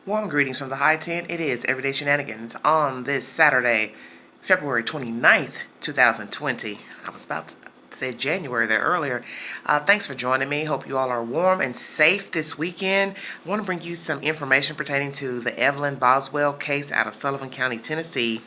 Warm greetings from the high tent. It is Everyday Shenanigans on this Saturday, February 29th, 2020. I was about to say January there earlier. Thanks for joining me. Hope you all are warm and safe this weekend. I want to bring you some information pertaining to the Evelyn Boswell case out of Sullivan County, Tennessee.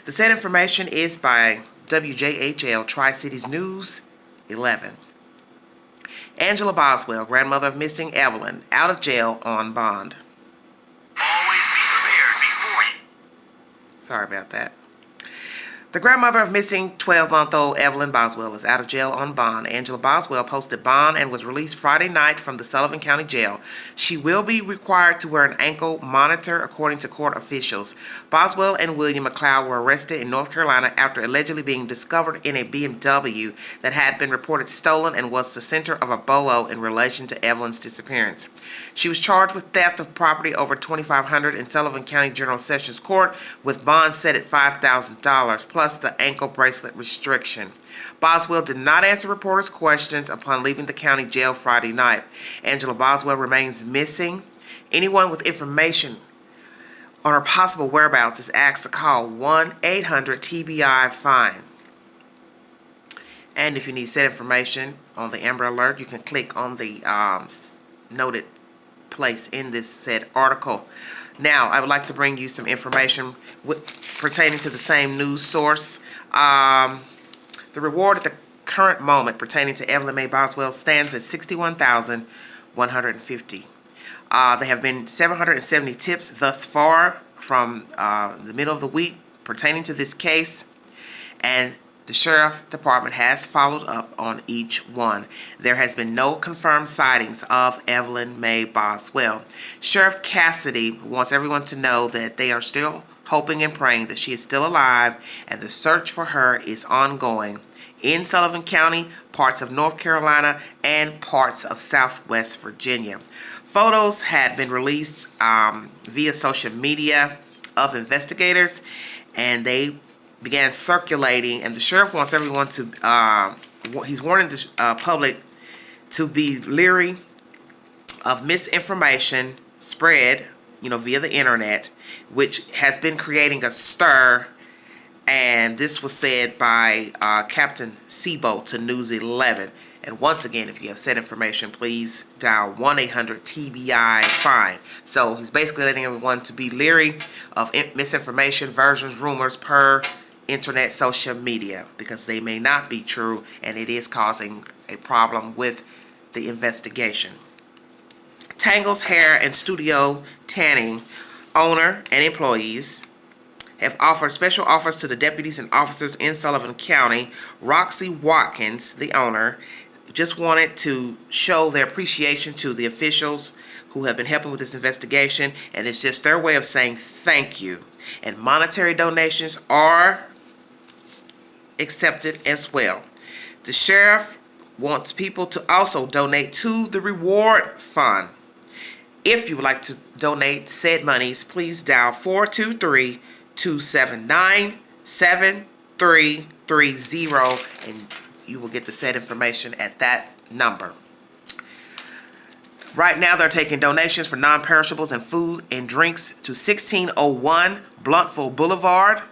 The said information is by WJHL Tri-Cities News 11. Angela Boswell, grandmother of missing Evelyn, out of jail on bond. Always be prepared before you. Sorry about that. The grandmother of missing 12-month-old Evelyn Boswell is out of jail on bond. Angela Boswell posted bond and was released Friday night from the Sullivan County Jail. She will be required to wear an ankle monitor, according to court officials. Boswell and William McLeod were arrested in North Carolina after allegedly being discovered in a BMW that had been reported stolen and was the center of a bolo in relation to Evelyn's disappearance. She was charged with theft of property over $2,500 in Sullivan County General Sessions Court, with bond set at $5,000 plus the ankle bracelet restriction. Boswell did not answer reporters' questions upon leaving the county jail Friday night. Angela Boswell remains missing. Anyone with information on her possible whereabouts is asked to call 1-800-TBI-FINE. And if you need said information on the Amber Alert, you can click on the noted place in this said article. Now, I would like to bring you some information pertaining to the same news source. The reward at the current moment pertaining to Evelyn Mae Boswell stands at $61,150. There have been 770 tips thus far from the middle of the week pertaining to this case, and the Sheriff Department has followed up on each one. There has been no confirmed sightings of Evelyn Mae Boswell. Sheriff Cassidy wants everyone to know that they are still hoping and praying that she is still alive, and the search for her is ongoing in Sullivan County, parts of North Carolina, and parts of Southwest Virginia. Photos had been released via social media of investigators, and they began circulating, and the sheriff wants everyone to, he's warning the public to be leery of misinformation spread, via the internet, which has been creating a stir. And this was said by Captain Sebo to News 11. And once again, if you have said information, please dial 1-800-TBI-FINE. So he's basically letting everyone to be leery of misinformation, versions, rumors per internet, social media, because they may not be true, and it is causing a problem with the investigation. Tangle's Hair and Studio Tanning owner and employees have offered special offers to the deputies and officers in Sullivan County. Roxy Watkins, the owner, just wanted to show their appreciation to the officials who have been helping with this investigation, and it's just their way of saying thank you. And monetary donations are accepted as well. The sheriff wants people to also donate to the reward fund. If you would like to donate said monies, please dial 423-279-7330, and you will get the said information at that number. Right now, they're taking donations for non-perishables and food and drinks to 1601 Bluntful Boulevard,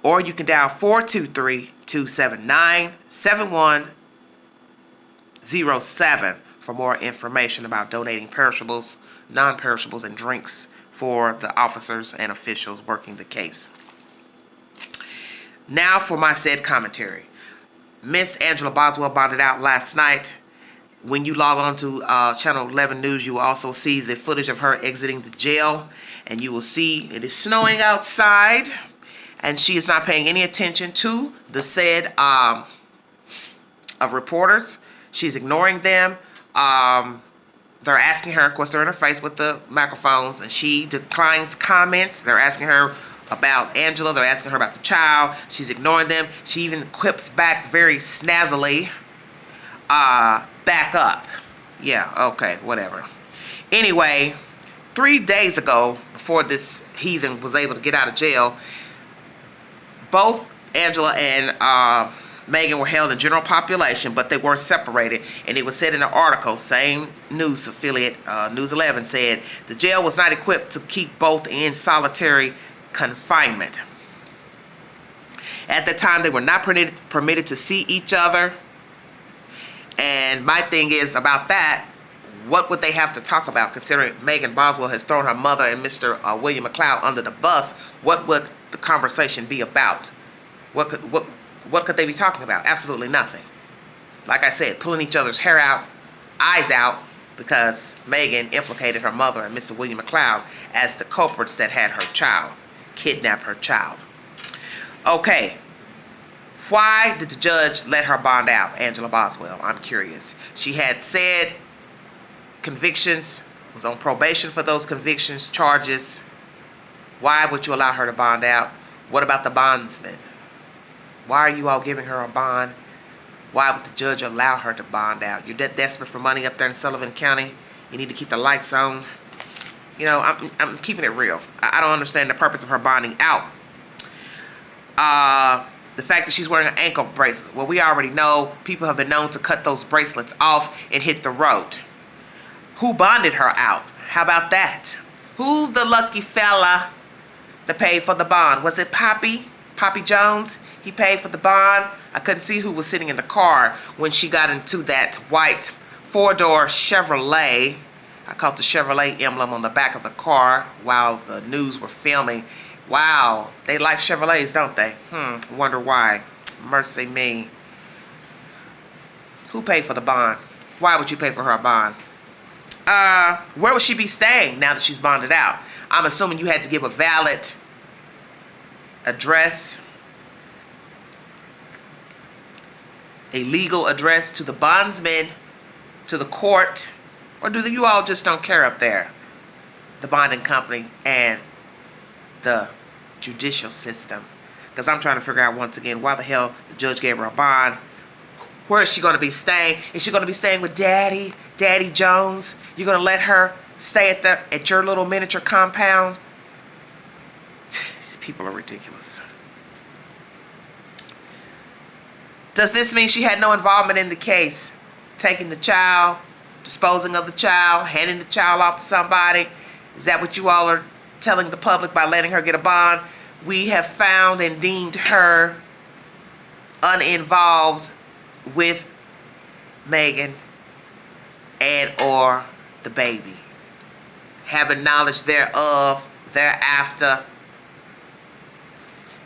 or you can dial 423-279-7107 for more information about donating perishables, non-perishables, and drinks for the officers and officials working the case. Now for my said commentary. Miss Angela Boswell bonded out last night. When you log on to Channel 11 News, you will also see the footage of her exiting the jail, and you will see it is snowing outside, and she is not paying any attention to the said of reporters. She's ignoring them. They're asking her, of course, they're in her face with the microphones, and she declines comments. They're asking her about Angela. They're asking her about the child. She's ignoring them. She even quips back very snazzily, back up. Yeah, okay, whatever. Anyway, 3 days ago, before this heathen was able to get out of jail, both Angela and Megan were held in general population, but they were separated. And it was said in the article, same news affiliate, News 11 said, the jail was not equipped to keep both in solitary confinement. At the time, they were not permitted to see each other. And my thing is about that, what would they have to talk about, considering Megan Boswell has thrown her mother and Mr. William McLeod under the bus? What would the conversation be about? What could they be talking about? Absolutely nothing. Like I said, pulling each other's hair out, eyes out, because Megan implicated her mother and Mr. William McLeod as the culprits that had her child, kidnapped her child. Okay. Why did the judge let her bond out, Angela Boswell? I'm curious. She had said convictions, was on probation for those convictions, charges. Why would you allow her to bond out? What about the bondsman? Why are you all giving her a bond? Why would the judge allow her to bond out? You're that desperate for money up there in Sullivan County. You need to keep the lights on. You know, I'm keeping it real. I don't understand the purpose of her bonding out. The fact that she's wearing an ankle bracelet. Well, we already know people have been known to cut those bracelets off and hit the road. Who bonded her out? How about that? Who's the lucky fella that paid for the bond? Was it Poppy? Poppy Jones? He paid for the bond. I couldn't see who was sitting in the car when she got into that white four-door Chevrolet. I caught the Chevrolet emblem on the back of the car while the news were filming. Wow, they like Chevrolets, don't they? Wonder why. Mercy me. Who paid for the bond? Why would you pay for her bond? Where would she be staying now that she's bonded out? I'm assuming you had to give a valid address, a legal address to the bondsman, to the court, or do you all just don't care up there? The bonding company and the judicial system. Because I'm trying to figure out once again why the hell the judge gave her a bond. Where is she going to be staying? Is she going to be staying with Daddy Jones? You're going to let her stay at your little miniature compound? These people are ridiculous. Does this mean she had no involvement in the case? Taking the child, disposing of the child, handing the child off to somebody? Is that what you all are telling the public by letting her get a bond? We have found and deemed her uninvolved with Megan and or the baby. Having knowledge thereof thereafter.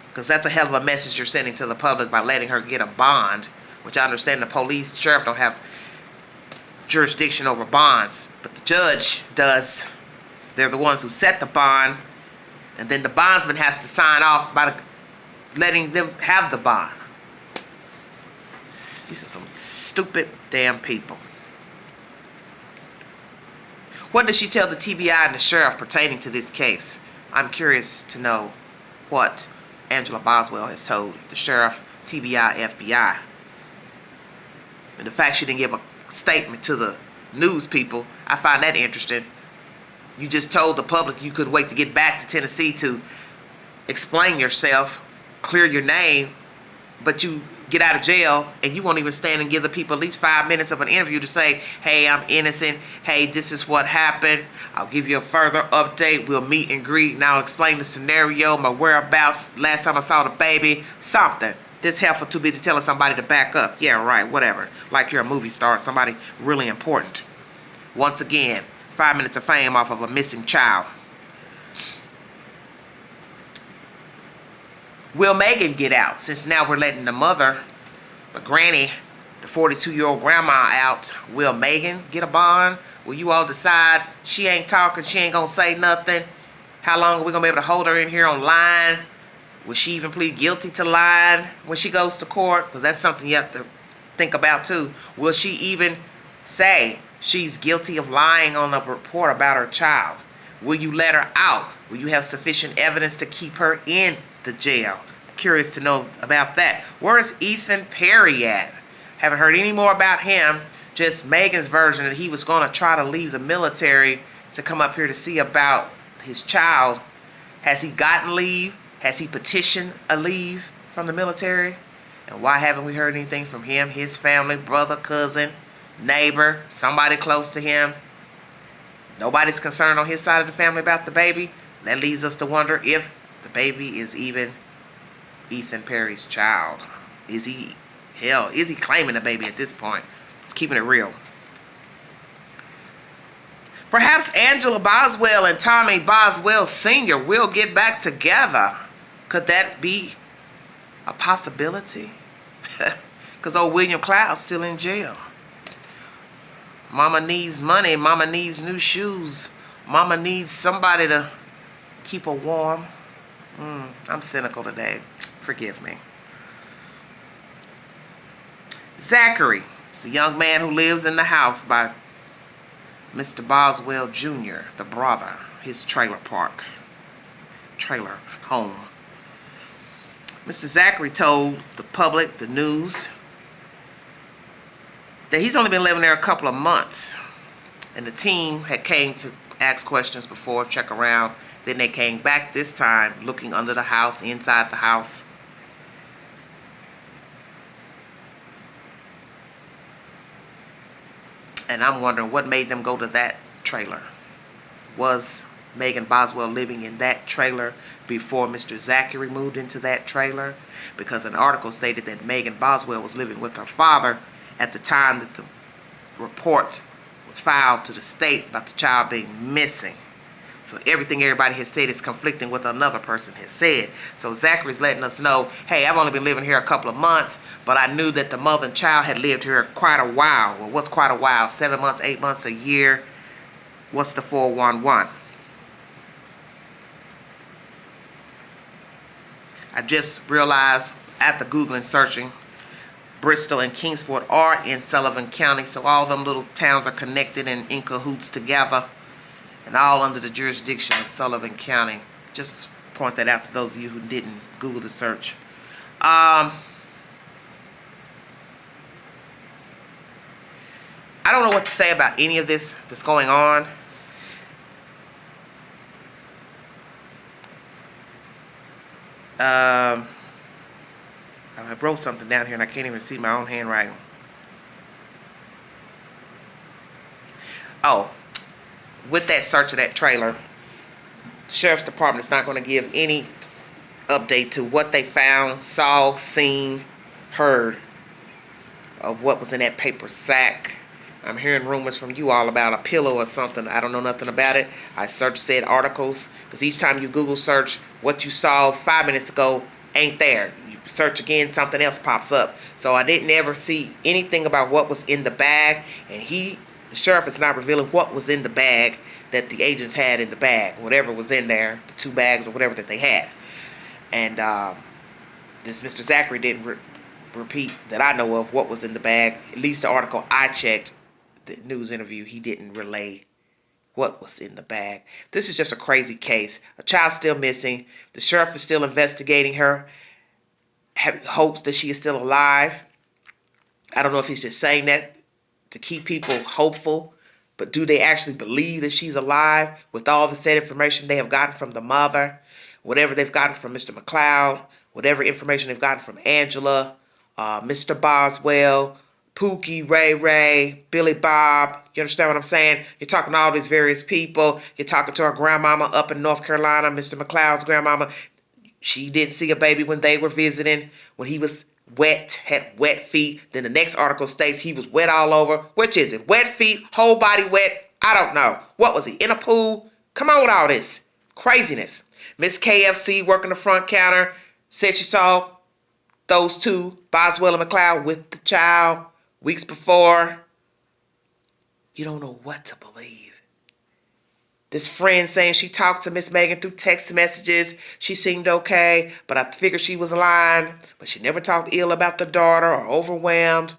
Because that's a hell of a message you're sending to the public by letting her get a bond, which I understand the police, sheriff don't have jurisdiction over bonds, but the judge does. They're the ones who set the bond, and then the bondsman has to sign off by letting them have the bond. These are some stupid damn people. What does she tell the TBI and the sheriff pertaining to this case? I'm curious to know what Angela Boswell has told the sheriff, TBI, FBI. And the fact she didn't give a statement to the news people, I find that interesting. You just told the public you couldn't wait to get back to Tennessee to explain yourself, clear your name, but you get out of jail and you won't even stand and give the people at least 5 minutes of an interview to say, hey, I'm innocent. Hey, this is what happened. I'll give you a further update. We'll meet and greet and I'll explain the scenario, my whereabouts, last time I saw the baby, something. This heifer too busy telling somebody to back up. Yeah, right, whatever. Like you're a movie star, somebody really important. Once again, 5 minutes of fame off of a missing child. Will Megan get out? Since now we're letting the mother, the granny, the 42-year-old grandma out. Will Megan get a bond? Will you all decide she ain't talking, she ain't gonna say nothing? How long are we gonna be able to hold her in here on line? Will she even plead guilty to lying when she goes to court? Because that's something you have to think about too. Will she even say she's guilty of lying on the report about her child? Will you let her out? Will you have sufficient evidence to keep her in the jail? Curious to know about that. Where is Ethan Perry at? Haven't heard any more about him. Just Megan's version that he was going to try to leave the military to come up here to see about his child. Has he gotten leave? Has he petitioned a leave from the military? And why haven't we heard anything from him, his family, brother, cousin, neighbor, somebody close to him? Nobody's concerned on his side of the family about the baby. That leads us to wonder if the baby is even Ethan Perry's child. Is he claiming the baby at this point? Just keeping it real. Perhaps Angela Boswell and Tommy Boswell Sr. will get back together. Could that be a possibility? Because old William Cloud's still in jail. Mama needs money. Mama needs new shoes. Mama needs somebody to keep her warm. I'm cynical today. Forgive me. Zachary, the young man who lives in the house by Mr. Boswell Jr., the brother, his trailer home. Mr. Zachary told the public, the news, that he's only been living there a couple of months. And the team had came to ask questions before, check around. Then they came back this time looking under the house, inside the house. And I'm wondering what made them go to that trailer. Was Megan Boswell living in that trailer before Mr. Zachary moved into that trailer? Because an article stated that Megan Boswell was living with her father at the time that the report was filed to the state about the child being missing. So everything everybody has said is conflicting with another person has said. So Zachary's letting us know, hey, I've only been living here a couple of months, but I knew that the mother and child had lived here quite a while. Well, what's quite a while? 7 months, 8 months, a year? What's the 411? I just realized after Googling, searching, Bristol and Kingsport are in Sullivan County, so all them little towns are connected and in cahoots together, and all under the jurisdiction of Sullivan County. Just point that out to those of you who didn't Google the search. I don't know what to say about any of this that's going on. I wrote something down here and I can't even see my own handwriting. Oh, with that search of that trailer, the Sheriff's Department is not going to give any update to what they found, saw, seen, heard of what was in that paper sack. I'm hearing rumors from you all about a pillow or something. I don't know nothing about it. I searched said articles, because each time you Google search what you saw 5 minutes ago ain't there. You search again, something else pops up. So I didn't ever see anything about what was in the bag, and the sheriff is not revealing what was in the bag that the agents had in the bag, whatever was in there, the 2 bags or whatever that they had. And this Mr. Zachary didn't repeat that I know of what was in the bag. At least the article I checked, the news interview, he didn't relay what was in the bag. This is just a crazy case. A child still missing. The sheriff is still investigating her. Hopes that she is still alive. I don't know if he's just saying that to keep people hopeful, but do they actually believe that she's alive with all the said information they have gotten from the mother, whatever they've gotten from Mr. McLeod, whatever information they've gotten from Angela, Mr. Boswell, Pookie, Ray, Billy Bob? You understand what I'm saying? You're talking to all these various people. You're talking to her grandmama up in North Carolina, Mr. McLeod's grandmama. She didn't see a baby when they were visiting, when he was wet, had wet feet. Then the next article states he was wet all over. Which is it? Wet feet, whole body wet? I don't know. What was he, in a pool? Come on with all this craziness. Miss KFC working the front counter said she saw those 2, Boswell and McLeod, with the child weeks before. You don't know what to believe. This friend saying she talked to Miss Megan through text messages. She seemed okay, but I figured she was lying. But she never talked ill about the daughter or overwhelmed.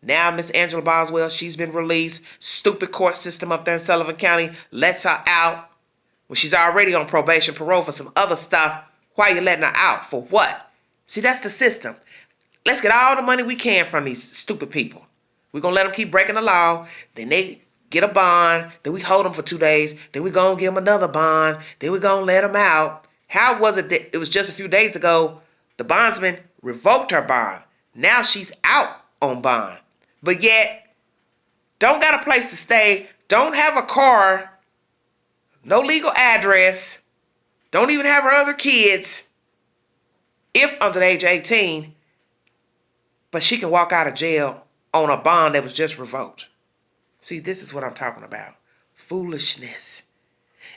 Now Miss Angela Boswell, she's been released. Stupid court system up there in Sullivan County lets her out when she's already on probation, parole for some other stuff. Why are you letting her out? For what? See, that's the system. Let's get all the money we can from these stupid people. We're going to let them keep breaking the law. Then they get a bond. Then we hold them for 2 days. Then we're going to give them another bond. Then we're going to let them out. How was it that it was just a few days ago the bondsman revoked her bond? Now she's out on bond. But yet, don't got a place to stay, don't have a car, no legal address, don't even have her other kids, if under the age of 18, but she can walk out of jail on a bond that was just revoked. See, this is what I'm talking about. Foolishness.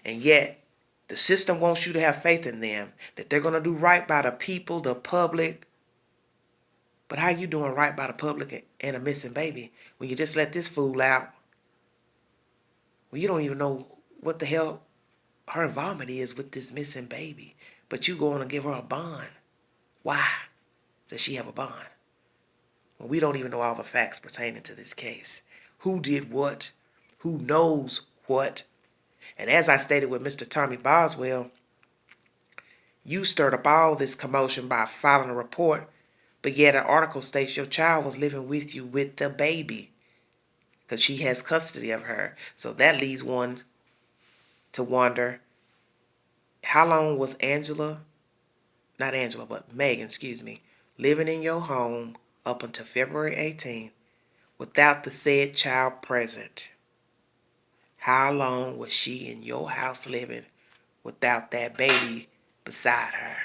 And yet, the system wants you to have faith in them, that they're going to do right by the people, the public. But how you doing right by the public and a missing baby when you just let this fool out? Well, you don't even know what the hell her involvement is with this missing baby. But you going to give her a bond. Why does she have a bond? Well, we don't even know all the facts pertaining to this case. Who did what? Who knows what? And as I stated with Mr. Tommy Boswell, you stirred up all this commotion by filing a report, but yet an article states your child was living with you with the baby because she has custody of her. So that leads one to wonder, how long was Megan, living in your home up until February 18th without the said child present? How long was she in your house living without that baby beside her?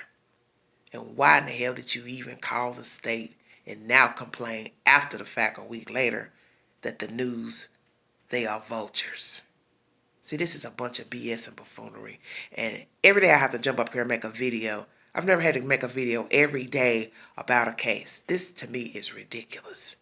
And why in the hell did you even call the state and now complain after the fact a week later that the news, they are vultures? See, this is a bunch of BS and buffoonery. And every day I have to jump up here and make a video. I've never had to make a video every day about a case. This, to me, is ridiculous.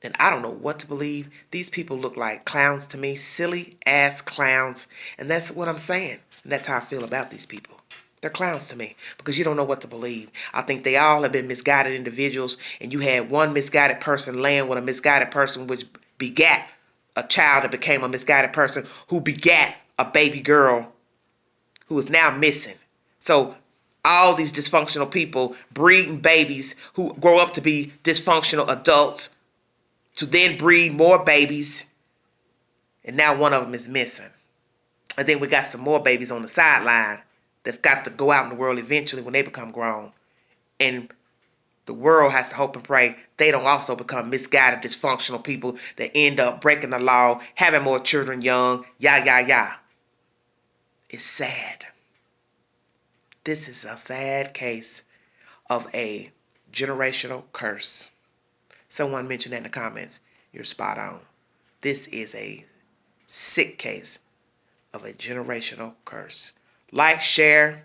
And I don't know what to believe. These people look like clowns to me, silly-ass clowns. And that's what I'm saying. And that's how I feel about these people. They're clowns to me because you don't know what to believe. I think they all have been misguided individuals, and you had one misguided person laying with a misguided person which begat a child that became a misguided person who begat a baby girl who is now missing. So all these dysfunctional people breeding babies who grow up to be dysfunctional adults to then breed more babies, and now one of them is missing. And then we got some more babies on the sideline that's got to go out in the world eventually when they become grown. And the world has to hope and pray they don't also become misguided, dysfunctional people that end up breaking the law, having more children young, yah. It's sad. This is a sad case of a generational curse. Someone mentioned that in the comments. You're spot on. This is a sick case of a generational curse. Like, share,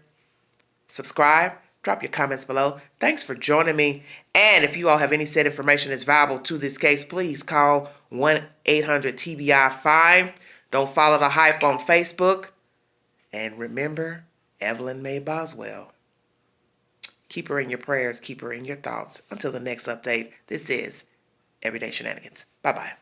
subscribe, drop your comments below. Thanks for joining me. And if you all have any said information that's valuable to this case, please call 1-800-TBI-5. Don't follow the hype on Facebook. And remember, Evelyn Mae Boswell. Keep her in your prayers. Keep her in your thoughts. Until the next update, this is Everyday Shenanigans. Bye-bye.